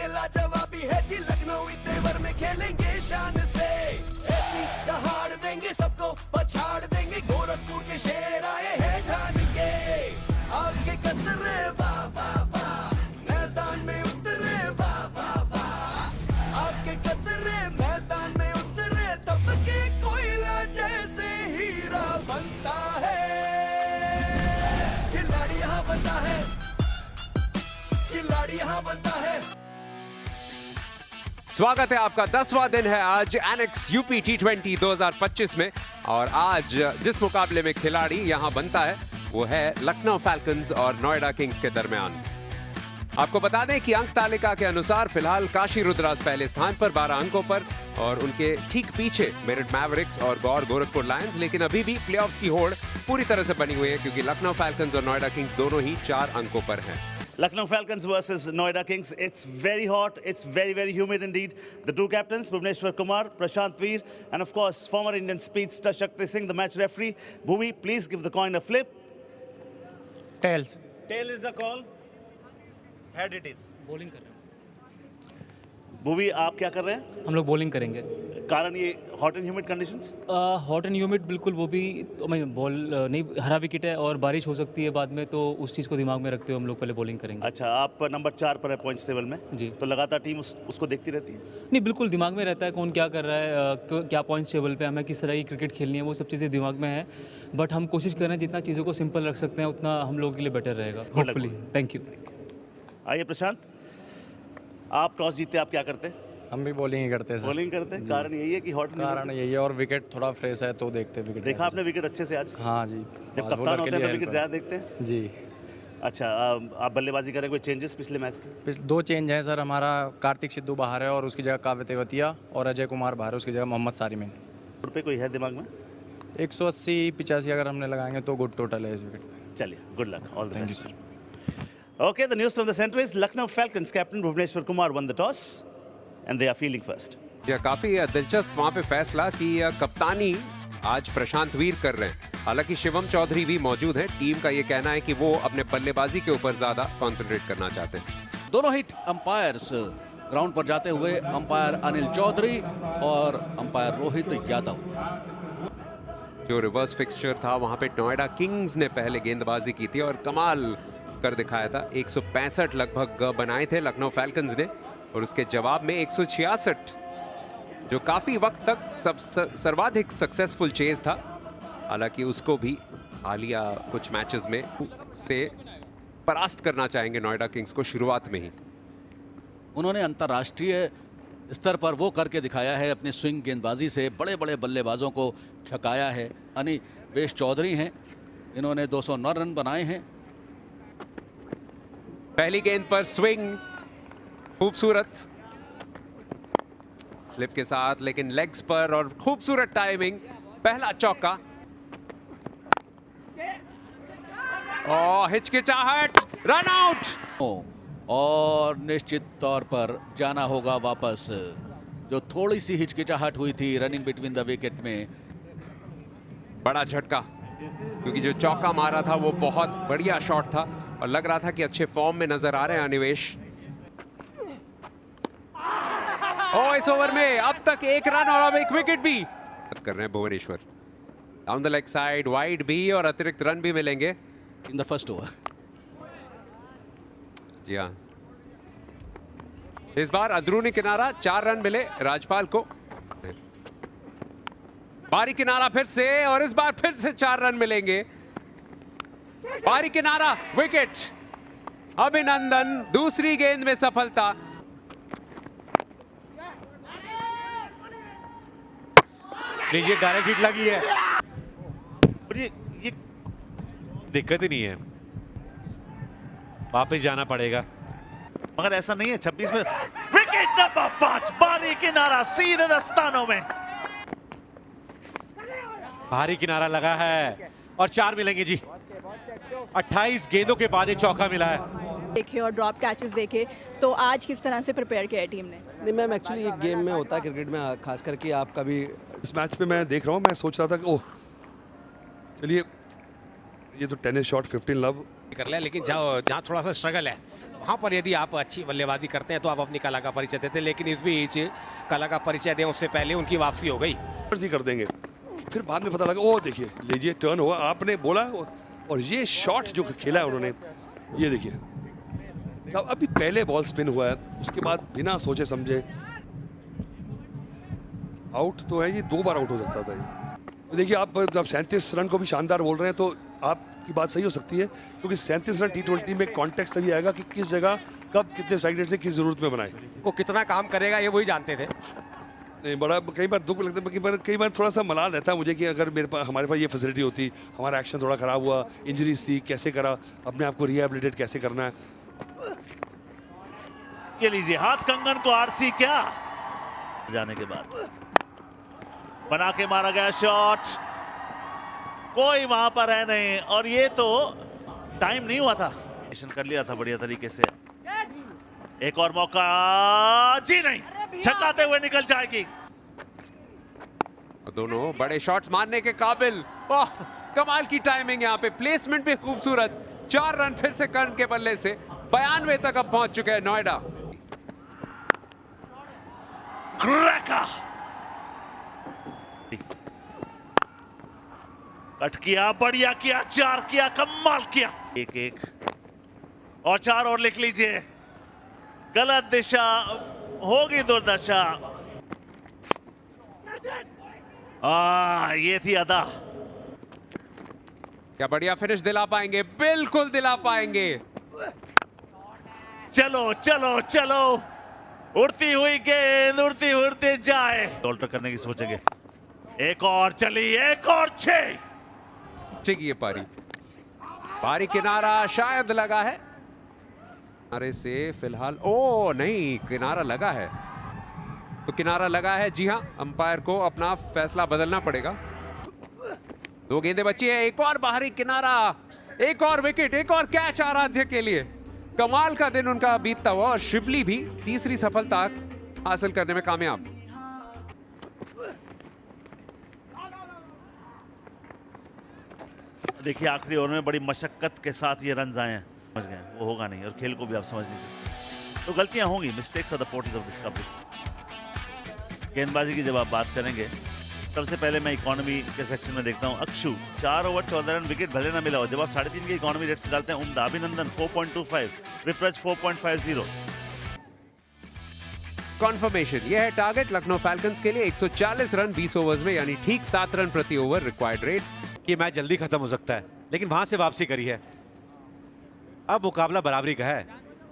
के लाजवाबी है जी, लखनऊ तेवर में खेलेंगे शान से, ऐसी दहाड़ देंगे सबको पछाड़ देंगे, गोरखपुर के शेर आए हैं ठान के, आगे कतरे वाह वाह वाह, मैदान में उतरे वाह वाह वाह, आगे कतरे मैदान में उतरे, तब के कोयला जैसे हीरा बनता है, खिलाड़ी यहाँ बनता है, खिलाड़ी यहाँ बनता है। स्वागत है आपका 10वां दिन है आज एनेक्स यूपी T20 2025 में, और आज जिस मुकाबले में खिलाड़ी यहां बनता है वो है लखनऊ फैल्कन्स और नोएडा किंग्स के दरमियान। आपको बता दें कि अंक तालिका के अनुसार फिलहाल काशी रुद्रास पहले स्थान पर 12 अंकों पर, और उनके ठीक पीछे मेरिट मैवरिक्स और गौर गोरखपुर लायंस, लेकिन अभी भी प्लेऑफ्स की होड़ पूरी तरह से बनी हुई है क्योंकि लखनऊ फैल्कन्स और नोएडा किंग्स दोनों ही 4 अंकों पर हैं। Lucknow Falcons versus Noida Kings. It's very hot. It's very, very humid indeed. The two captains, Bhuvneshwar Kumar, Prashant Veer, and of course, former Indian speedster Shakti Singh, the match referee. Bhuvi, please give the coin a flip. Tails. Tail is the call. Head it is. Bowling कर रहे हैं Bhuvi, आप क्या कर रहे हैं? हम लोग बॉलिंग करेंगे। कारण ये hot and humid conditions? Hot and humid बिल्कुल, वो भी तो मैं बॉल नहीं, हरा विकेट है और बारिश हो सकती है बाद में, तो उस चीज़ को दिमाग में रखते हुए हम लोग पहले बॉलिंग करेंगे। अच्छा, आप नंबर 4 पर है पॉइंट्स टेबल में जी। तो लगातार टीम उसको देखती रहती है? नहीं, बिल्कुल दिमाग में रहता है कौन क्या कर रहा है, क्या पॉइंट्स टेबल पे हमें किस तरह की क्रिकेट खेलनी है, वो सब चीज़ें दिमाग में है। बट हम कोशिश कर रहे हैं जितना चीज़ों को सिंपल रख सकते हैं उतना हम लोगों के लिए बेटर रहेगा, होपफुली। Thank you. आइए प्रशांत, आप टॉस जीतते आप क्या करते हैं? हम भी बॉलिंग ही करते हैं सर। बॉलिंग करते हैं, कारण यही है कि हॉट कारण यही है, और विकेट थोड़ा फ्रेश है तो देखते हैं विकेट। देखा आपने विकेट अच्छे से आज? हाँ जी, जब कप्तान होते हैं तो विकेट ज़्यादा देखते हैं जी। अच्छा, आप बल्लेबाजी करें, कोई चेंजेस पिछले मैच के? 2 चेंज हैं सर। हमारा कार्तिक सिद्धू बाहर है और उसकी जगह काव्य तेवतिया, और अजय कुमार बाहर है, उसकी जगह मोहम्मद सारिमिन। रुपये कोई है दिमाग में? 180-85 अगर हमने लगाएंगे तो गुड टोटल है इस विकेट पे। चलिए, good luck, all the best. Okay, the news from the center is Lucknow Falcons captain Bhuvneshwar Kumar won the toss and they are fielding first. यह काफी दिलचस्प वहां पे फैसला कि कप्तानी आज प्रशांत वीर कर रहे हैं। हालांकि शिवम चौधरी भी मौजूद है। टीम का ये कहना है कि वो अपने बल्लेबाजी के ऊपर ज्यादा कंसंट्रेट करना चाहते हैं। दोनों ही अंपायर्स ग्राउंड पर जाते हुए, अंपायर अनिल चौधरी और अंपायर रोहित यादव। जो रिवर्स फिक्सचर था वहां पे नोएडा किंग्स ने पहले गेंदबाजी की थी और कमाल कर दिखाया था। 165 लगभग बनाए थे लखनऊ फैल्कन्स ने, और उसके जवाब में 166, जो काफी वक्त तक सर्वाधिक सक्सेसफुल चेज था। हालांकि उसको भी हालिया कुछ मैचेस में से परास्त करना चाहेंगे नोएडा किंग्स को शुरुआत में ही। उन्होंने अंतर्राष्ट्रीय स्तर पर वो करके दिखाया है, अपनी स्विंग गेंदबाजी से बड़े बड़े बल्लेबाजों को छकाया है। अनिवेश चौधरी हैं, इन्होंने 209 रन बनाए हैं। पहली गेंद पर स्विंग खूबसूरत स्लिप के साथ, लेकिन लेग्स पर, और खूबसूरत टाइमिंग, पहला चौका। हिचकिचाहट, रन आउट, और निश्चित तौर पर जाना होगा वापस। जो थोड़ी सी हिचकिचाहट हुई थी रनिंग बिटवीन द विकेट में। बड़ा झटका, क्योंकि जो चौका मारा था वो बहुत बढ़िया शॉट था और लग रहा था कि अच्छे फॉर्म में नजर आ रहे हैं अनिवेश। इस ओवर में अब तक 1 रन और अब 1 विकेट भी कर रहे हैं Bhubaneswar. Down the leg side, wide भी, और अतिरिक्त रन भी मिलेंगे इन द फर्स्ट ओवर। जी हाँ, इस बार अंदरूनी किनारा 4 रन मिले राजपाल को। बारी किनारा फिर से, और इस बार फिर से 4 रन मिलेंगे। बारी किनारा, विकेट। अभिनंदन, दूसरी गेंद में सफलता। ये डायरेक्ट हिट लगी है, और ये दिक्कत ही नहीं है, वापस जाना पड़ेगा। मगर ऐसा नहीं है। 26 में विकेट नंबर 5, बारी किनारा, सीधे दस्तानों में। भारी किनारा लगा है और 4 मिलेंगे जी। 28 गेंदों के बाद ये चौका मिला है। देखे और ड्रॉप कैचेस देखे, तो आज किस तरह से प्रिपेयर किया है टीम ने? नहीं मैम, एक्चुअली ये गेम में होता है क्रिकेट में, खास करके आप कभी इस मैच पे मैं देख रहा हूँ, मैं सोच रहा था कि ओह चलिए ये तो टेनिस शॉट 15 लव कर ले, लेकिन जहाँ थोड़ा सा स्ट्रगल है वहाँ पर यदि आप अच्छी बल्लेबाजी करते हैं तो आप अपनी कला का परिचय देते हैं, लेकिन इस बीच कला का परिचय दें उससे पहले उनकी वापसी हो गई। कर देंगे, फिर बाद में पता लगा ओ देखिए लीजिए टर्न हुआ, आपने बोला और ये शॉट जो खेला है उन्होंने, ये देखिए अभी पहले बॉल स्पिन हुआ है, उसके बाद बिना सोचे समझे आउट तो है, ये 2 बार आउट हो सकता था ये। तो देखिए आप जब 37 रन को भी शानदार बोल रहे हैं तो आपकी बात सही हो सकती है, क्योंकि 37 रन T20 में कॉन्टेक्स्ट तभी आएगा कि किस जगह कब कितने स्ट्राइक रेट से किस जरूरत में बनाए। वो कितना काम करेगा ये वही जानते थे। नहीं, बड़ा कई बार दुख लगता है, कई बार थोड़ा सा मलाल रहता है मुझे कि अगर हमारे पास ये फैसिलिटी होती, हमारा एक्शन थोड़ा खराब हुआ, इंजरीज थी, कैसे करा, अपने आप को रिहेबिलिटेट कैसे करना है। ये लीजिए हाथ कंगन को आरसी क्या जाने के बाद बना के मारा गया शॉट, कोई वहां पर है नहीं, और ये तो टाइम नहीं हुआ था, कर लिया था बढ़िया तरीके से। एक और मौका, जी नहीं, छक्काते हुए निकल जाएगी। दोनों बड़े शॉट्स मारने के काबिल। वाह, कमाल की टाइमिंग यहाँ पे, प्लेसमेंट भी खूबसूरत। 4 रन फिर से कर्ण के बल्ले से 92 तक अब पहुंच चुके हैं नोएडा। कट किया, बढ़िया किया, 4 किया, कमाल किया। 1-1 और 4 और लिख लीजिए। गलत दिशा होगी दुर्दशा। ये थी अदा। क्या बढ़िया फिनिश दिला पाएंगे? बिल्कुल दिला पाएंगे। चलो चलो चलो, उड़ती हुई गेंद उड़ती उड़ती जाए, ऑल्टर करने की सोचेंगे। एक और चली, एक और 6 की ये पारी किनारा शायद लगा है, किनारे से फिलहाल ओ नहीं, किनारा लगा है तो किनारा लगा है। जी हां, अंपायर को अपना फैसला बदलना पड़ेगा। 2 गेंदें बची है, एक और बाहरी किनारा, एक और विकेट, एक और कैच आराध्य के लिए। कमाल का दिन उनका बीतता हुआ और शिवली भी तीसरी सफलता हासिल करने में कामयाब। देखिए आखिरी ओवर में बड़ी मशक्कत के साथ ये रन आए हैं, समझ गए वो होगा नहीं, और खेल को भी आप समझ नहीं सकते, तो गलतियां होंगी, mistakes are the portals of discovery. गेंदबाजी की जब आप बात करेंगे, सबसे पहले मैं इकोनॉमी के सेक्शन में देखता हूं अक्षु, 4 ओवर 14 रन, विकेट भले ना मिला हो, जब आप 3.5 के इकोनॉमी रेट से डालते हैं, उम्दा, अभिनंदन 4.25, विप्रज 4.50। कॉन्फर्मेशन, यह है टारगेट लखनऊ फैल्कन्स के लिए 140 रन 20 ओवर्स में, यानी ठीक 7 रन प्रति ओवर रिक्वायर्ड रेट। कि मैच जल्दी खत्म हो सकता है, लेकिन वहां से वापसी करी है, अब मुकाबला बराबरी का है।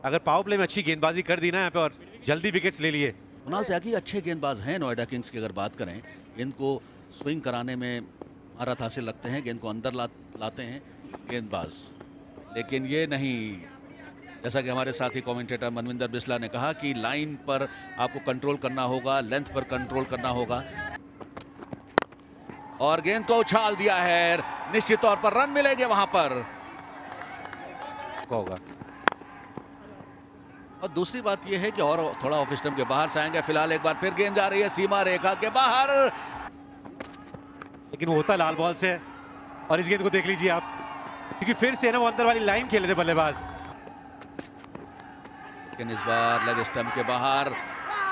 अगर पावर प्ले में अच्छी गेंदबाजी कर दी ना यहाँ पे और जल्दी विकेट्स ले लिए। कुणाल त्यागी अच्छे गेंदबाज हैं नोएडा किंग्स की, अगर बात करें इनको स्विंग कराने में महारत हासिल लगते हैं, गेंद को अंदर लाते हैं गेंदबाज, लेकिन ये नहीं, जैसा कि हमारे साथी कमेंटेटर मनविंदर बिस्ला ने कहा कि लाइन पर आपको कंट्रोल करना होगा, लेंथ पर कंट्रोल करना होगा, और गेंद को उछाल दिया है, निश्चित तौर पर रन मिलेंगे वहां पर होगा। और दूसरी बात यह है कि और थोड़ा ऑफ स्टंप के बाहर से आएंगे। फिलहाल एक बार फिर गेंद जा रही है सीमा रेखा के बाहर, लेकिन वो होता लाल बॉल से, और इस गेंद को देख लीजिए आप, क्योंकि फिर से ना वो अंदर वाली लाइन खेले थे बल्लेबाज, लेकिन इस बार लेग स्टंप के बाहर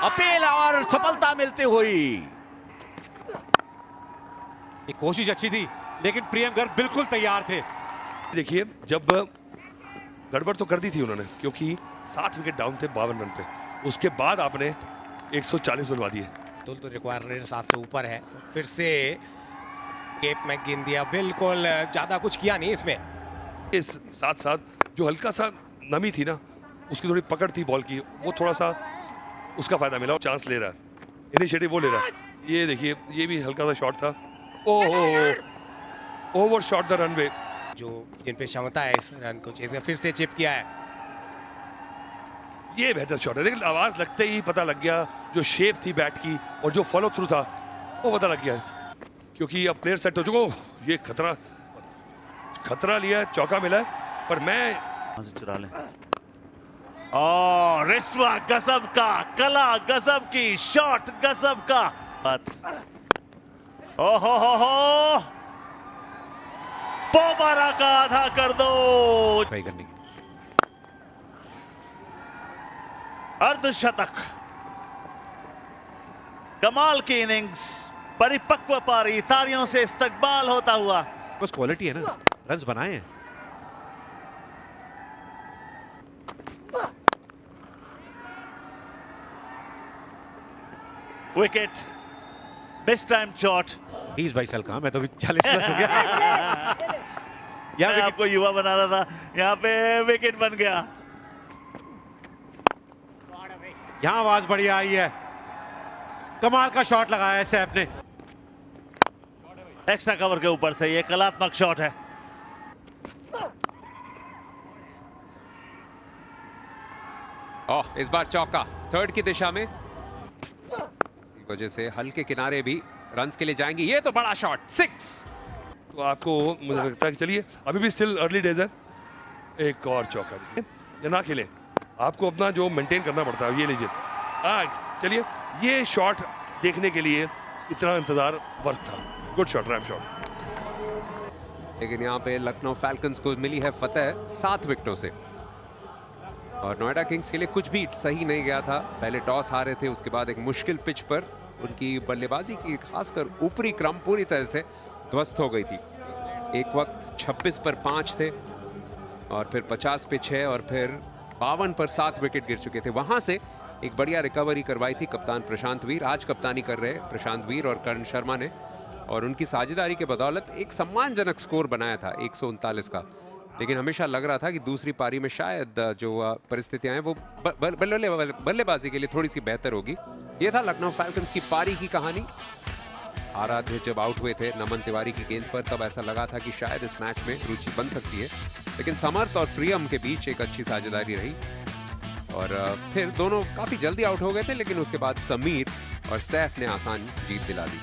अपील और सफलता मिलती हुई। एक कोशिश अच्छी थी, लेकिन प्रियम गर्ग बिल्कुल तैयार थे। देखिए जब गड़बड़ तो कर दी थी उन्होंने, क्योंकि 7 विकेट डाउन थे 52 रन पे, उसके बाद आपने 140 बनवा दिए। तो रिक्वायरमेंट 7 से ऊपर है, फिर से केप में गेंद दिया, बिल्कुल ज्यादा कुछ किया नहीं इसमें। इस साथ साथ जो हल्का सा नमी थी ना, उसकी थोड़ी पकड़ थी बॉल की, वो थोड़ा सा उसका फायदा मिला, चांस ले रहा है, इनिशिएटिव वो ले रहा है। ये देखिए ये भी हल्का सा शॉट था, ओवर शॉट द रनवे, जो जिन पे क्षमता है इस रन को चेज में, फिर से चिप किया है। ये बेहतर शॉट है, लेकिन आवाज लगते ही पता लग गया, जो शेप थी बैट की और जो फॉलो थ्रू था वो पता लग गया है, क्योंकि अब प्लेयर सेट हो चुका। ये खतरा लिया, चौका मिला है, पर मैं चुरा लें। और रिश्वा गजब का, कला गजब की, शॉट गजब का, ओहो हो, पोबारा का आधा कर दो। ट्राई करने की अर्धशतक, कमाल की इनिंग्स, परिपक्व पारी, तालियों से इस्तकबाल होता हुआ। बस क्वालिटी है ना, रन्स बनाए हैं। Wicket, miss time shot. 20-22 साल का, मैं तो 40 प्लस हो गया। मैं आपको युवा बना रहा था, यहाँ पे विकेट बन गया। यहाँ आवाज बढ़िया आई है, कमाल का शॉट लगाया है सैफ ने। एक्स्ट्रा कवर के ऊपर से ये कलात्मक शॉट है। ओह, इस बार चौका थर्ड की दिशा में, इसी वजह से हल्के किनारे भी रन्स के लिए जाएंगे। ये तो बड़ा शॉट, 6। तो आपको मुझे लगता है कि चलिए अभी भी स्टिल अर्ली डेज है, एक और चौका दीजिए या ना खेलें, आपको अपना जो मेंटेन करना पड़ता है। ये लीजिए, चलिए, ये शॉट देखने के लिए इतना इंतजार वर्थ था। Good shot, RAM shot. लेकिन यहाँ पे लखनऊ फैल्कन्स को मिली है फतेह 7 विकेटों से, और नोएडा किंग्स के लिए कुछ भी सही नहीं गया था। पहले टॉस हारे थे, उसके बाद एक मुश्किल पिच पर उनकी बल्लेबाजी की खासकर ऊपरी क्रम पूरी तरह से ध्वस्त हो गई थी। एक वक्त 26 पर 5 थे, और फिर 50 पे 6, और फिर 52 पर 7 विकेट गिर चुके थे। वहां से एक बढ़िया रिकवरी करवाई थी कप्तान प्रशांत वीर। आज कप्तानी कर रहे प्रशांत वीर और करण शर्मा ने, और उनकी साझेदारी के बदौलत एक सम्मानजनक स्कोर बनाया था 139 का। लेकिन हमेशा लग रहा था कि दूसरी पारी में शायद जो परिस्थितियां हैं वो बल्लेबाजी के लिए थोड़ी सी बेहतर होगी। ये था लखनऊ फैल्कन्स की पारी की कहानी। आराध्य जब आउट हुए थे नमन तिवारी की गेंद पर, तब ऐसा लगा था कि शायद इस मैच में रुचि बन सकती है, लेकिन समर्थ और प्रियम के बीच एक अच्छी साझेदारी रही, और फिर दोनों काफी जल्दी आउट हो गए थे। लेकिन उसके बाद समीर और सैफ ने आसान जीत दिला दी।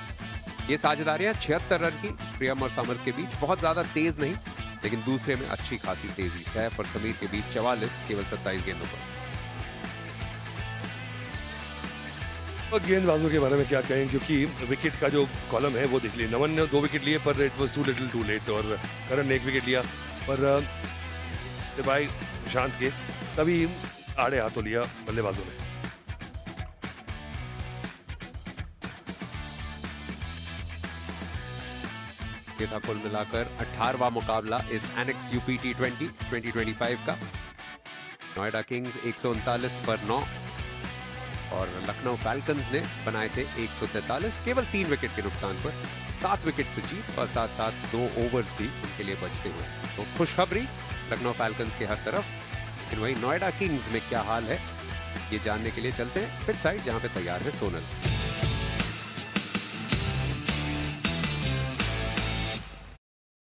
ये साझेदारियां 76 रन की प्रियम और समर्थ के बीच, बहुत ज्यादा तेज नहीं, लेकिन दूसरे में अच्छी खासी तेजी। सैफ और समीर के बीच 44, केवल 27 गेंदों पर। और गेंदबाजों के बारे में क्या कहें, क्योंकि विकेट का जो कॉलम है वो देख लिए। नमन ने 2 विकेट लिए, पर it was too little too late, और करण ने 1 विकेट लिया, पर भाई प्रशांत के तभी आड़े हाथों लिया बल्लेबाजों ने। ये था कुल मिलाकर 18वां मुकाबला इस एनेक्स यूपी T20 2025 का। नोएडा किंग्स 139 पर 9, और लखनऊ फैल्कन्स ने बनाए थे 143, केवल 3 विकेट के नुकसान पर। 7 विकेट से जीत, और साथ साथ 2 ओवर्स भी उनके लिए बचते हुए। तो खुशखबरी लखनऊ फैल्कन्स के हर तरफ। लेकिन वही नोएडा किंग्स में क्या हाल है, ये जानने के लिए चलते हैं पिच साइड, जहां पे तैयार है सोनल।